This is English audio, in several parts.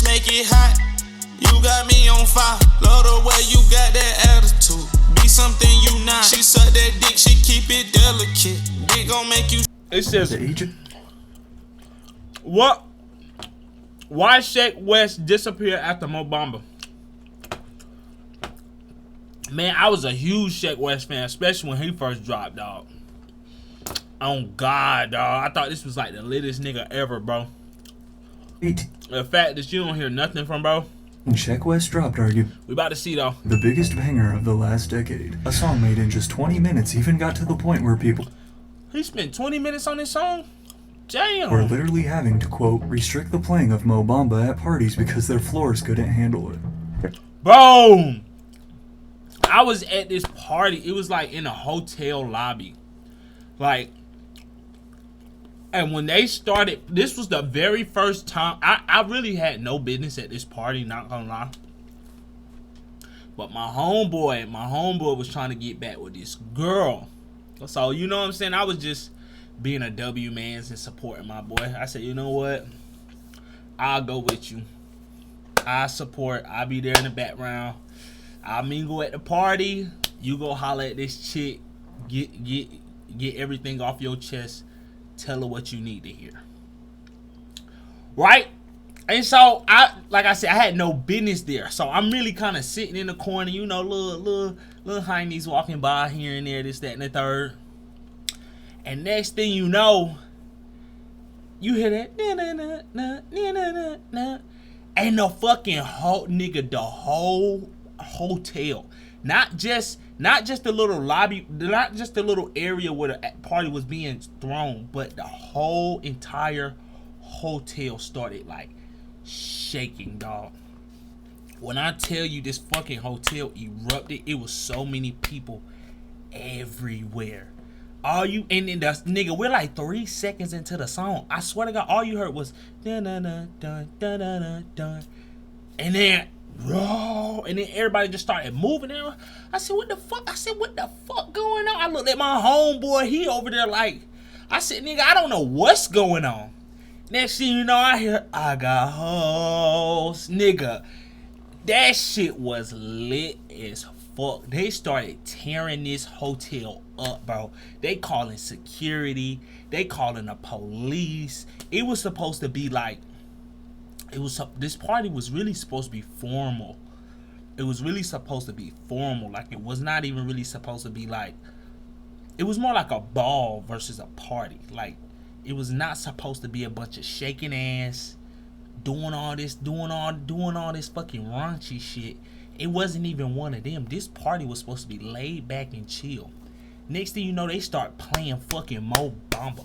Let's make it hot. You got me on fire. Love the way you got that attitude. Be something you not. She suck that dick, she keep it delicate. Dick gon' make you. It says what? Why Sheck West disappeared after Mo Bamba? Man, I was a huge Sheck West fan, especially when he first dropped, dog. Oh God, dog. I thought this was like the littest nigga ever, bro. The fact that you don't hear nothing from bro. Sheck West dropped argued. We about to see though. The biggest banger of the last decade. A song made in just 20 minutes even got to the point where people He spent 20 minutes on this song? Damn. were literally having to, quote, restrict the playing of Mo Bamba at parties because their floors couldn't handle it. Bro, I was at this party. It was like in a hotel lobby. Like, and when they started, this was the very first time. I really had no business at this party, not gonna lie. But my homeboy was trying to get back with this girl. So, you know what I'm saying? I was just being a W mans and supporting my boy. I said, you know what? I'll go with you. I support. I'll be there in the background. I'll mingle at the party. You go holler at this chick. Get everything off your chest. Tell her what you need to hear. Right? And so like I said, I had no business there. So I'm really kind of sitting in the corner, you know, little heinies walking by here and there, this, that, and the third. And next thing you know, you hear that and the fucking whole nigga, the whole hotel, not just the little lobby, not just the little area where the party was being thrown, but the whole entire hotel started like shaking, dog. When I tell you this fucking hotel erupted, it was so many people everywhere. And then the nigga, we're like 3 seconds into the song. I swear to God, all you heard was dun dun dun dun dun dun dun, and then everybody just started moving there. I said, what the fuck? I said, what the fuck going on? I looked at my homeboy, he over there like, I said, nigga, I don't know what's going on. Next thing you know, I hear, I got hoes. Nigga, that shit was lit as fuck. They started tearing this hotel up, bro. They calling security. They calling the police. It was supposed to be like, this party was really supposed to be formal. It was really supposed to be formal. Like, it was not even really supposed to be like, it was more like a ball versus a party. Like, it was not supposed to be a bunch of shaking ass, doing all this fucking raunchy shit. It wasn't even one of them. This party was supposed to be laid back and chill. Next thing you know, they start playing fucking Mo Bamba.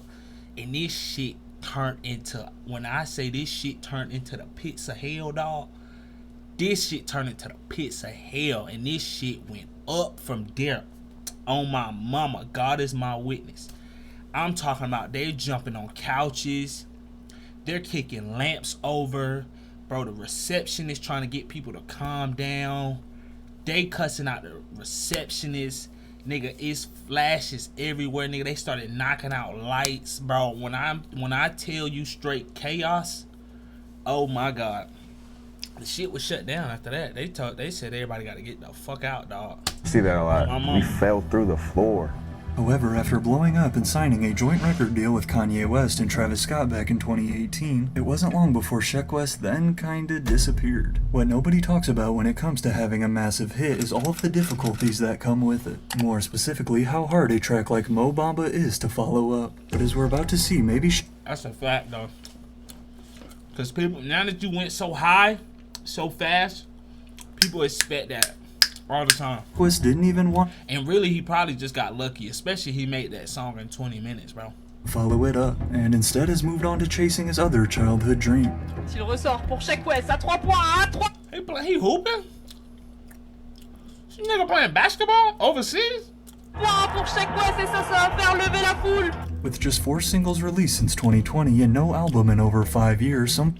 And this shit turned into, when I say this shit turned into the pits of hell, dog, this shit turned into the pits of hell. And this shit went up from there. On my mama, God is my witness. I'm talking about they're jumping on couches. They're kicking lamps over. Bro, the receptionist trying to get people to calm down. They cussing out the receptionist. Nigga, it's flashes everywhere, nigga. They started knocking out lights, bro. When I tell you straight chaos, oh my God. The shit was shut down after that. They said everybody got to get the fuck out, dog. See that a lot. We fell through the floor. However, after blowing up and signing a joint record deal with Kanye West and Travis Scott back in 2018, it wasn't long before Sheck West then kinda disappeared. What nobody talks about when it comes to having a massive hit is all of the difficulties that come with it. More specifically, how hard a track like Mo Bamba is to follow up. But as we're about to see, maybe that's a fact, though. Because people, now that you went so high, so fast, people expect that all the time. West didn't even want, and really he probably just got lucky, especially he made that song in 20 minutes, bro. Follow it up, and instead has moved on to chasing his other childhood dream. S'il ressort pour Sheck West à 3 points, à 3. He hooping? This nigga playing basketball overseas? Points pour Sheck West et ça va faire lever la foule. With just 4 singles released since 2020 and no album in over 5 years, some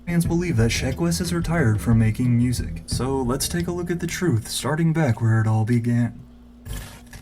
fans believe that Sheck West is retired from making music. So let's take a look at the truth, starting back where it all began.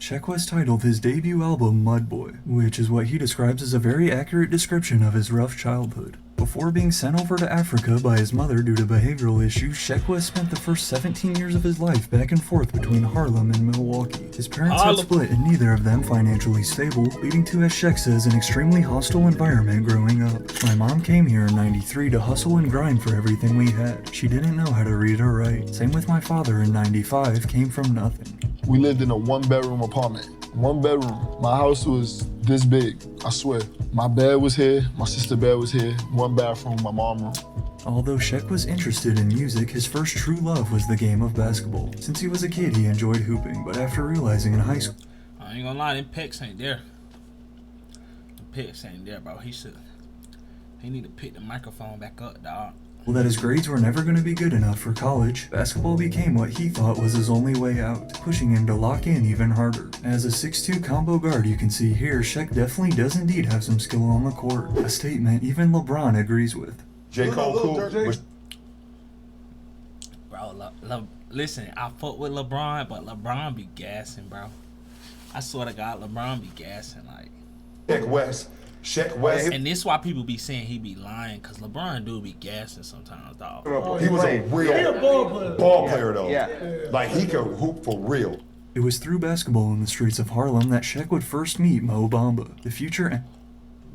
Sheck West titled his debut album Mud Boy, which is what he describes as a very accurate description of his rough childhood. Before being sent over to Africa by his mother due to behavioral issues, Sheck West spent the first 17 years of his life back and forth between Harlem and Milwaukee. His parents had split and neither of them financially stable, leading to, as Sheck says, an extremely hostile environment growing up. My mom came here in '93 to hustle and grind for everything we had. She didn't know how to read or write. Same with my father in '95, came from nothing. We lived in a one-bedroom apartment. One bedroom. My house was this big, I swear. My bed was here, my sister's bed was here, one bathroom, my mom's room. Although Sheck was interested in music, his first true love was the game of basketball. Since he was a kid, he enjoyed hooping, but after realizing in high school... I ain't gonna lie, them picks ain't there. The picks ain't there, bro. He need to pick the microphone back up, dog. Well, that his grades were never going to be good enough for college, basketball became what he thought was his only way out, pushing him to lock in even harder. As a 6'2" combo guard you can see here, Sheck definitely does indeed have some skill on the court, a statement even LeBron agrees with. J. Cole cool. Bro, listen, I fuck with LeBron, but LeBron be gassing, bro. I swear to God, LeBron be gassing, like. Sheck West. And this why people be saying he be lying, cause LeBron do be gassing sometimes, dog. He was a real ball player though. Yeah. Like he could hoop for real. It was through basketball in the streets of Harlem that Sheck would first meet Mo Bamba, the future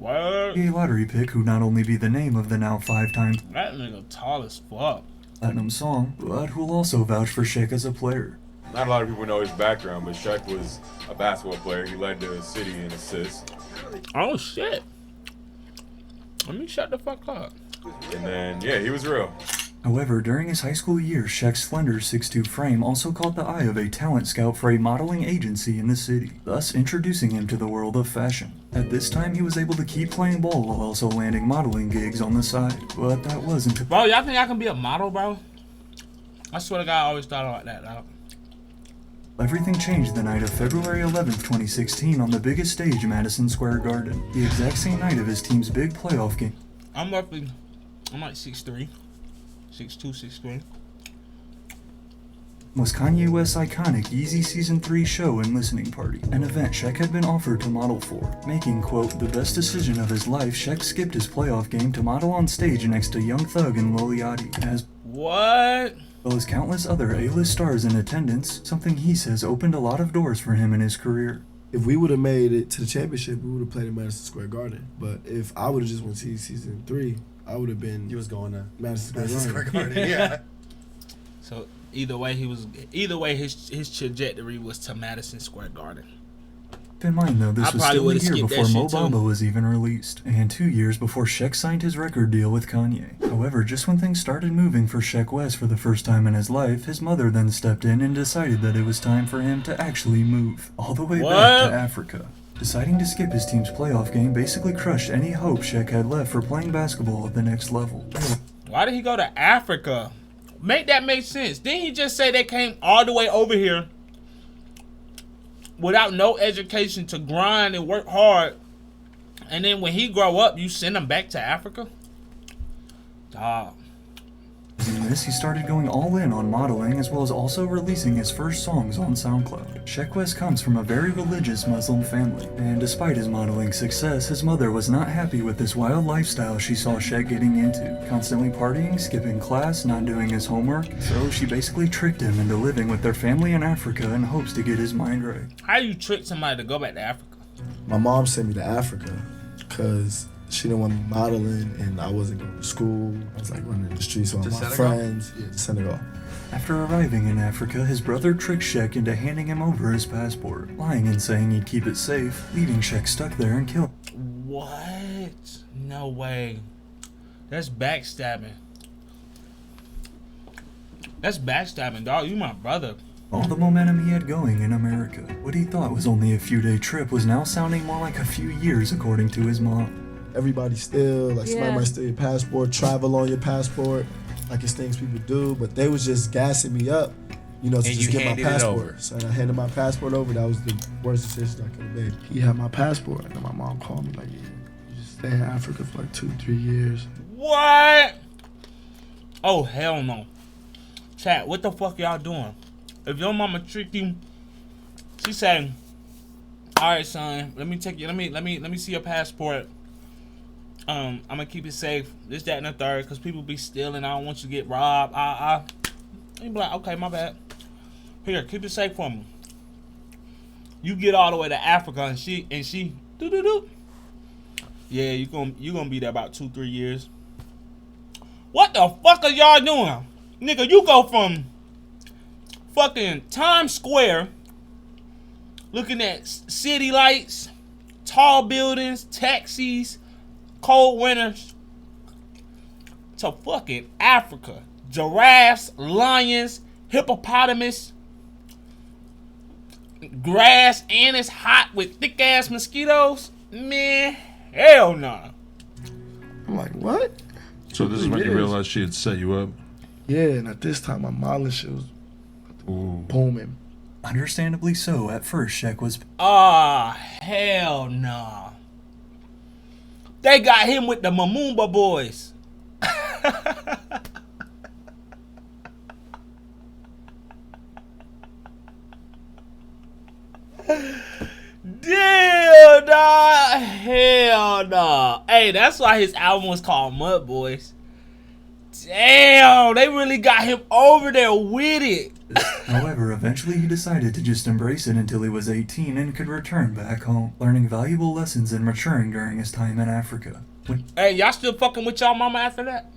NBA lottery pick who not only be the name of the now 5-time that nigga tall as fuck platinum song, but who'll also vouch for Sheck as a player. Not a lot of people know his background, but Sheck was a basketball player. He led the city in assists. Oh shit. Let me shut the fuck up. And then, yeah, he was real. However, during his high school years, Sheck's slender 6'2" frame also caught the eye of a talent scout for a modeling agency in the city, thus introducing him to the world of fashion. At this time, he was able to keep playing ball while also landing modeling gigs on the side, but that wasn't... Bro, y'all think I can be a model, bro? I swear to God, I always thought about that, dog. Everything changed the night of February 11th, 2016 on the biggest stage in Madison Square Garden, the exact same night of his team's big playoff game. I'm like 6'3", 6'2", 6'3". Was Kanye West's iconic Yeezy Season 3 show and listening party, an event Sheck had been offered to model for. Making, quote, the best decision of his life, Sheck skipped his playoff game to model on stage next to Young Thug and Lil Yachty, as well as countless other A-list stars in attendance, something he says opened a lot of doors for him in his career. If we would have made it to the championship, we would have played in Madison Square Garden. But if I would have just went to Season 3, I would have been... He was going to Madison Square Garden. Yeah. So either way, his trajectory was to Madison Square Garden. Keep in mind though, this was still a year before Mo Bamba was even released, and 2 years before Sheck signed his record deal with Kanye. However, just when things started moving for Sheck West for the first time in his life, his mother then stepped in and decided that it was time for him to actually move, all the way back to Africa. Deciding to skip his team's playoff game basically crushed any hope Sheck had left for playing basketball at the next level. Why did he go to Africa? Make that make sense. Didn't he just say they came all the way over here without no education to grind and work hard, and then when he grow up, you send him back to Africa? Dog. In this, he started going all in on modeling as well as also releasing his first songs on SoundCloud. Sheck West comes from a very religious Muslim family, and despite his modeling success, his mother was not happy with this wild lifestyle she saw Sheck getting into, constantly partying, skipping class, not doing his homework, so she basically tricked him into living with their family in Africa in hopes to get his mind right. How do you trick somebody to go back to Africa? My mom sent me to Africa because she didn't want me modeling and I wasn't going to school. I was like running the streets with my friends. Yeah, to Senegal. After arriving in Africa, his brother tricked Sheck into handing him over his passport, lying and saying he'd keep it safe, leaving Sheck stuck there and killed. What? No way. That's backstabbing. That's backstabbing, dog. You my brother. All the momentum he had going in America, what he thought was only a few-day trip was now sounding more like a few years according to his mom. Everybody still, like somebody might steal your passport, travel on your passport, like it's things people do, but they was just gassing me up, you know, to just get my passport. So I handed my passport over. That was the worst decision I could have made. He had my passport, and then my mom called me like, you just stay in Africa for like 2-3 years. What? Oh, hell no. Chat, what the fuck y'all doing? If your mama tricked you, she saying, all right, son, let me take you, let me see your passport. I'm gonna keep it safe. This, that, and the third, because people be stealing. I don't want you to get robbed. You be like, okay, my bad. Here, keep it safe for me. You get all the way to Africa, and she do. Yeah, you gonna be there about 2-3 years. What the fuck are y'all doing, nigga? You go from fucking Times Square, looking at city lights, tall buildings, taxis, cold winters, to fucking Africa. Giraffes, lions, hippopotamus, grass, and it's hot with thick ass mosquitoes. Man, hell no. I'm like, what? So this is when you realized she had set you up? Yeah, and at this time, my modeling shit was booming. Understandably so, at first, Sheck was... Hell no. They got him with the Mamumba boys. Damn, nah. Hell no. Hey, that's why his album was called Mud Boys. Damn, they really got him over there with it. However, eventually he decided to just embrace it until he was 18 and could return back home, learning valuable lessons and maturing during his time in Africa. Hey, y'all still fucking with y'all mama after that?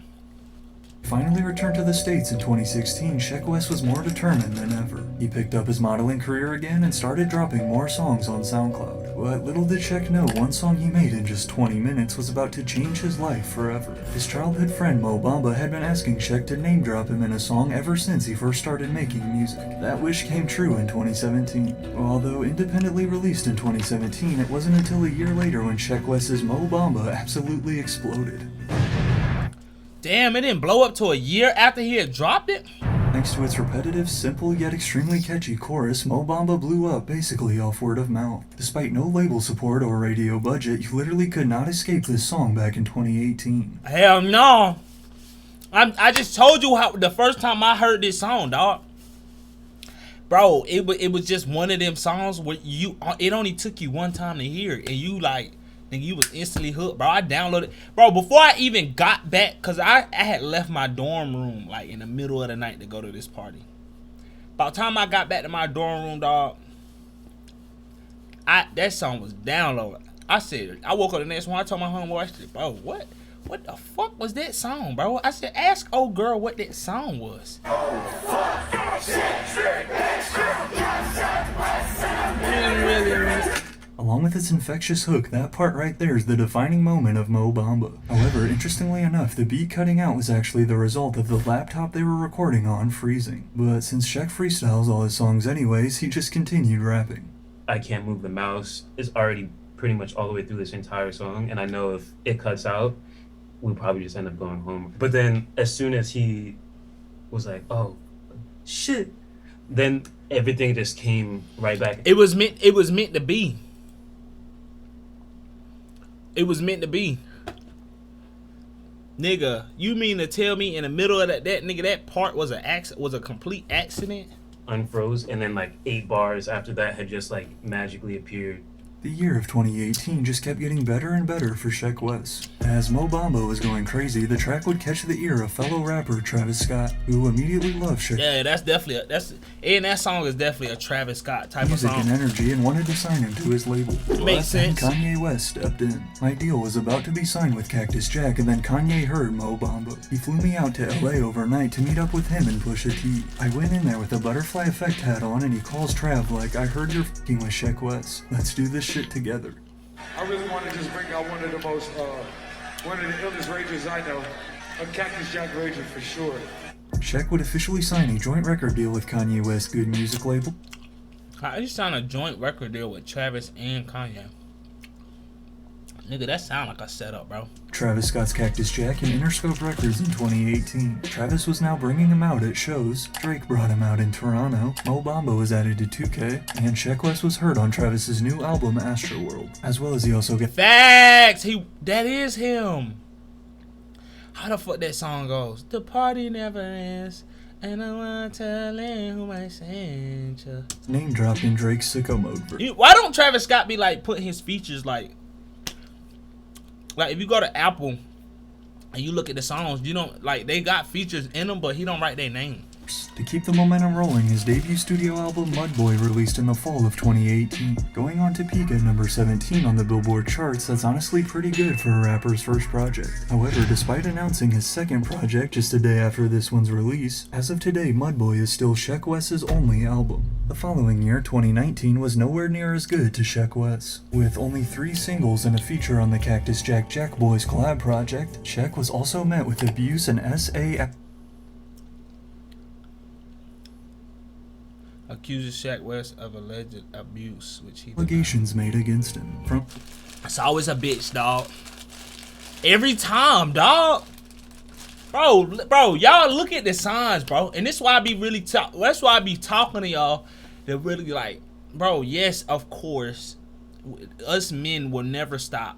Finally returned to the States in 2016, Sheck West was more determined than ever. He picked up his modeling career again and started dropping more songs on SoundCloud. But little did Sheck know one song he made in just 20 minutes was about to change his life forever. His childhood friend Mo Bamba had been asking Sheck to name drop him in a song ever since he first started making music. That wish came true in 2017. Although independently released in 2017, it wasn't until a year later when Sheck West's Mo Bamba absolutely exploded. Damn, it didn't blow up till a year after he had dropped it? Thanks to its repetitive, simple, yet extremely catchy chorus, Mo Bamba blew up basically off word of mouth. Despite no label support or radio budget, you literally could not escape this song back in 2018. Hell no. I just told you how the first time I heard this song, dog. Bro, it was just one of them songs where it only took you one time to hear it, and you like, nigga, you was instantly hooked, bro. I downloaded, bro, before I even got back, because I had left my dorm room, like, in the middle of the night to go to this party. By the time I got back to my dorm room, dog, that song was downloaded. I woke up the next morning, I told my homeboy, I said, bro, what the fuck was that song, bro? I said, ask old girl what that song was. Along with its infectious hook, that part right there is the defining moment of Mo Bamba. However, interestingly enough, the beat cutting out was actually the result of the laptop they were recording on freezing. But since Sheck freestyles all his songs anyways, he just continued rapping. I Can't Move the Mouse is already pretty much all the way through this entire song, and I know if it cuts out, we'll probably just end up going home. But then as soon as he was like, oh, shit, then everything just came right back. It was meant to be. It was meant to be. Nigga, you mean to tell me in the middle of that nigga, that part was a complete accident? Unfroze, and then like 8 bars after that had just like magically appeared. The year of 2018 just kept getting better and better for Sheck West. As Mo Bamba was going crazy, the track would catch the ear of fellow rapper Travis Scott, who immediately loved Sheck. Yeah, and that song is definitely a Travis Scott type music of song. And energy, and wanted to sign him to his label. Makes sense. Kanye West stepped in. My deal was about to be signed with Cactus Jack, and then Kanye heard Mo Bamba. He flew me out to LA overnight to meet up with him and Pusha T. I went in there with a butterfly effect hat on, and he calls Trav like, I heard you're f***ing with Sheck West. Let's do this shit together. I really want to just bring out one of the illest ragers I know, a Cactus Jack rager for sure. Sheck would officially sign a joint record deal with Kanye West's Good Music label. How you sign a joint record deal with Travis and Kanye? Nigga, that sound like a setup, bro. Travis Scott's Cactus Jack and Interscope Records in 2018. Travis was now bringing him out at shows. Drake brought him out in Toronto. Mo Bamba was added to 2K. And Sheck West was heard on Travis's new album Astroworld. As well as he also got... Facts! That is him. How the fuck that song goes? The party never ends. And I want to tell him who I sent you. Name dropped in Drake's Sicko Mode version. Why don't Travis Scott be like putting his features like Like if you go to Apple and you look at the songs, you don't like they got features in them, but he don't write their name. To keep the momentum rolling, his debut studio album Mudboy released in the fall of 2018, going on to peak at number 17 on the Billboard charts. That's honestly pretty good for a rapper's first project. However, despite announcing his second project just a day after this one's release, as of today Mudboy is still Sheck West's only album. The following year, 2019, was nowhere near as good to Sheck West. With only 3 singles and a feature on the Cactus Jack Boys collab project, Sheck was also met with abuse and accuses Sheck West of alleged abuse, which he allegations made against him. It's always a bitch, dog. Every time, dog. Bro, y'all look at the signs, bro. And this is why I be really that's why I be talking to y'all. That really like, bro. Yes, of course, us men will never stop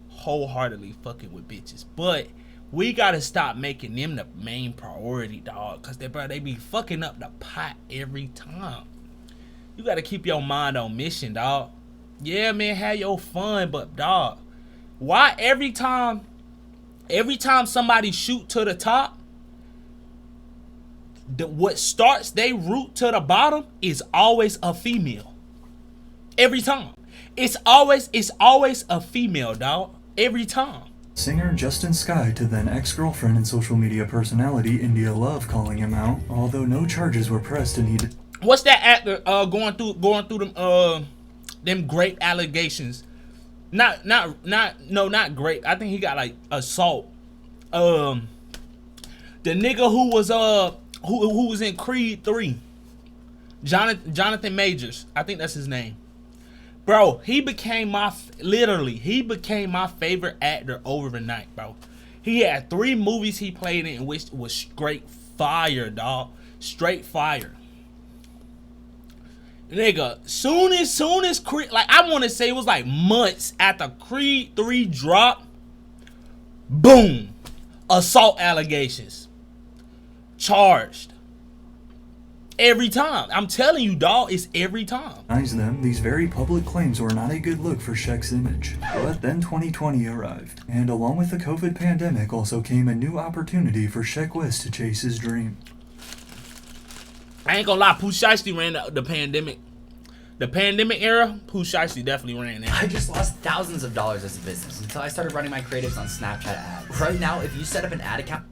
wholeheartedly fucking with bitches, but we gotta stop making them the main priority, dog. Cause they be fucking up the pot every time. You gotta keep your mind on mission, dog. Yeah, man, have your fun, but dog, why every time somebody shoot to the top, what starts they route to the bottom is always a female. Every time, it's always a female, dog. Every time. Singer Justin Sky to then ex-girlfriend and social media personality India Love calling him out, although no charges were pressed and he What's that actor going through them great allegations? Not great. I think he got like assault. The nigga who was in Creed 3, Jonathan Majors, I think that's his name. Bro, he became my favorite actor overnight, bro. He had 3 movies he played in which was straight fire, dog. Straight fire. Nigga, soon as Creed, like I want to say it was like months after Creed 3 dropped, boom, assault allegations, charged. Every time. I'm telling you, dog, it's every time. These very public claims were not a good look for Sheck's image. But then 2020 arrived, and along with the COVID pandemic also came a new opportunity for Sheck West to chase his dream. I ain't gonna lie, Pooh Shiesty ran the pandemic. The pandemic era, Pooh Shiesty definitely ran that. I just lost thousands of dollars as a business until I started running my creatives on Snapchat ads. Right now, if you set up an ad account...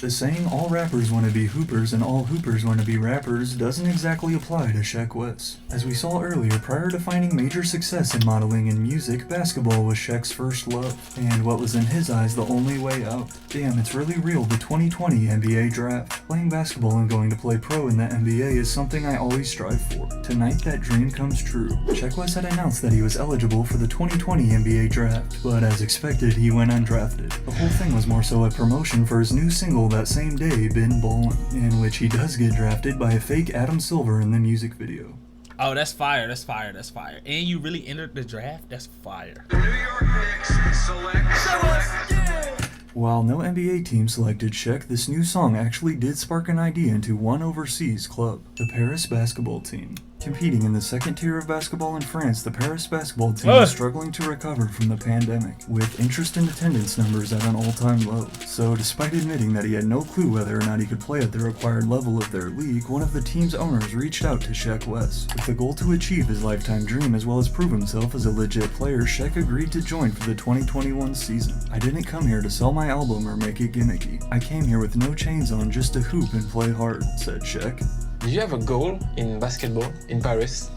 The saying all rappers want to be hoopers and all hoopers want to be rappers doesn't exactly apply to Sheck West. As we saw earlier, prior to finding major success in modeling and music, basketball was Sheck's first love, and what was in his eyes the only way out. Damn, it's really real, the 2020 NBA draft. Playing basketball and going to play pro in the NBA is something I always strive for. Tonight that dream comes true. Sheck West had announced that he was eligible for the 2020 NBA draft, but as expected, he went undrafted. The whole thing was more so a promotion for his new single that same day, Been Ballin', in which he does get drafted by a fake Adam Silver in the music video. Oh, that's fire, that's fire, that's fire. And you really entered the draft? That's fire. New York Knicks select. While no NBA team selected Sheck, this new song actually did spark an idea into one overseas club, the Paris basketball team. Competing in the second tier of basketball in France, the Paris basketball team is struggling to recover from the pandemic, with interest and attendance numbers at an all-time low. So despite admitting that he had no clue whether or not he could play at the required level of their league, one of the team's owners reached out to Sheck West. With the goal to achieve his lifetime dream as well as prove himself as a legit player, Sheck agreed to join for the 2021 season. "I didn't come here to sell my album or make it gimmicky. I came here with no chains on just to hoop and play hard," said Sheck. Did you have a goal in basketball in Paris?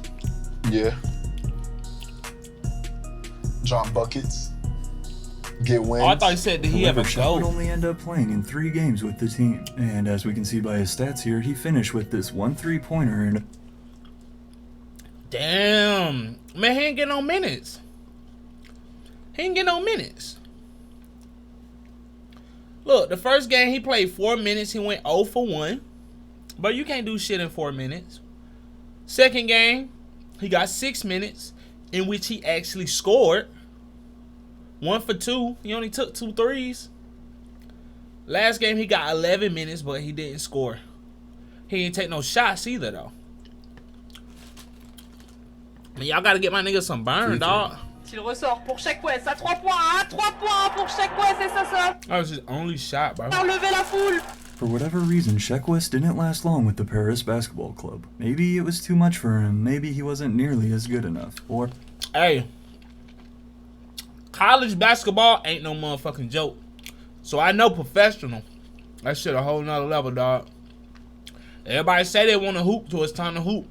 Yeah. Drop buckets. Get wins. Oh, I thought you said that he had a Sheck goal. would only end up playing in 3 games with the team, and as we can see by his stats here, he finished with this 1 3-pointer and... Damn. Man, he ain't getting no minutes. He ain't getting no minutes. Look, the first game he played 4 minutes, he went 0 for 1. But you can't do shit in 4 minutes. Second game, he got 6 minutes in which he actually scored. 1 for 2. He only took 2 threes. Last game, he got 11 minutes, but he didn't score. He didn't take no shots either, though. I mean, y'all got to get my nigga some burn, dog. Il ressort pour Sheck West à 3 points, hein, 3 points pour Sheck West et ça That was his only shot, bro. Lever la foule. For whatever reason, Sheck West didn't last long with the Paris basketball club. Maybe it was too much for him, maybe he wasn't nearly as good enough, or... Hey, college basketball ain't no motherfucking joke. So I know professional. That shit a whole nother level, dog. Everybody say they want to hoop, so it's time to hoop.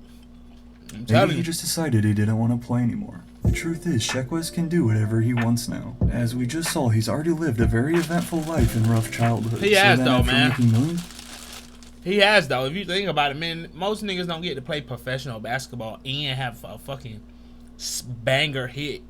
I'm telling Maybe he just decided he didn't want to play anymore. The truth is, Sheck West can do whatever he wants now. As we just saw, he's already lived a very eventful life and rough childhood. He has, though, man. Millions, he has, though. If you think about it, man, most niggas don't get to play professional basketball and have a fucking banger hit.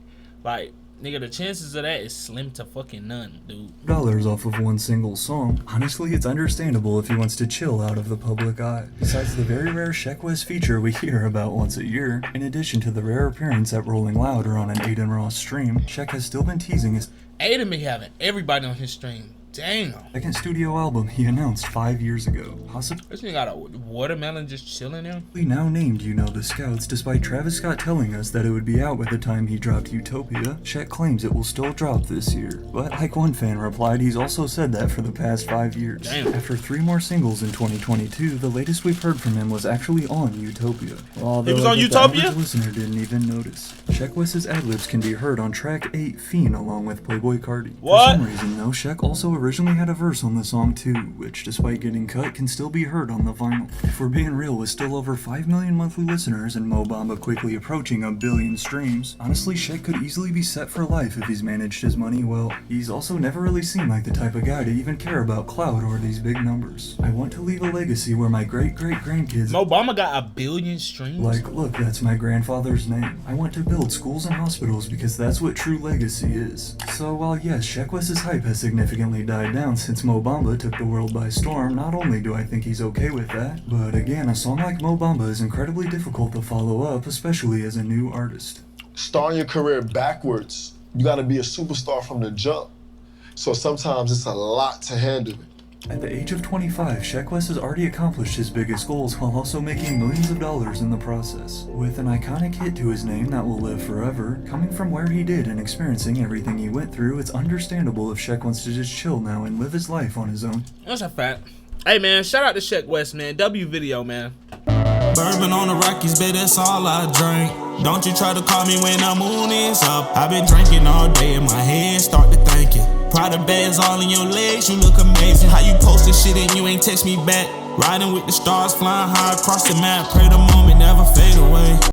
Like, nigga, the chances of that is slim to fucking none, dude. dollars off of one single song. Honestly, it's understandable if he wants to chill out of the public eye. Besides the very rare Sheck West feature we hear about once a year, in addition to the rare appearance at Rolling Loud or on an Aiden Ross stream, Sheck has still been teasing his Aiden be having everybody on his stream. Damn. second studio album he announced 5 years ago. This nigga got a watermelon just chilling there. Now named You Know the Scouts, despite Travis Scott telling us that it would be out by the time he dropped Utopia, Sheck claims it will still drop this year. But like one fan replied, he's also said that for the past 5 years. Damn. After 3 more singles in 2022, the latest we've heard from him was actually on Utopia. He was on Utopia? The average listener didn't even notice. Sheck West's ad-libs can be heard on track 8, Fiend, along with Playboy Cardi. What? For some reason though, Sheck also originally had a verse on the song too, which despite getting cut can still be heard on the vinyl. If we're being real, with still over 5 million monthly listeners and Mo Bamba quickly approaching 1 billion streams, honestly Sheck could easily be set for life if he's managed his money well. He's also never really seemed like the type of guy to even care about clout or these big numbers. I want to leave a legacy where my great-great-grandkids Mo Bamba got 1 billion streams? like, look, that's my grandfather's name. I want to build schools and hospitals because that's what true legacy is. So while yes, Sheck West's hype has significantly died down since Mo Bamba took the world by storm, not only do I think he's okay with that, but again, a song like Mo Bamba is incredibly difficult to follow up, especially as a new artist. Starting your career backwards, you gotta be a superstar from the jump. So sometimes it's a lot to handle. At the age of 25, Sheck West has already accomplished his biggest goals while also making millions of dollars in the process. With an iconic hit to his name that will live forever, coming from where he did and experiencing everything he went through, it's understandable if Sheck wants to just chill now and live his life on his own. That's a fact. Hey man, shout out to Sheck West, man. W video, man. Bourbon on the Rockies, babe, that's all I drink. Don't you try to call me when the moon is up. I've been drinking all day and my head start to thinking. Prada bags all in your legs, you look amazing. How you posted shit and you ain't text me back. Riding with the stars, flying high across the map. Pray the moment never fade away.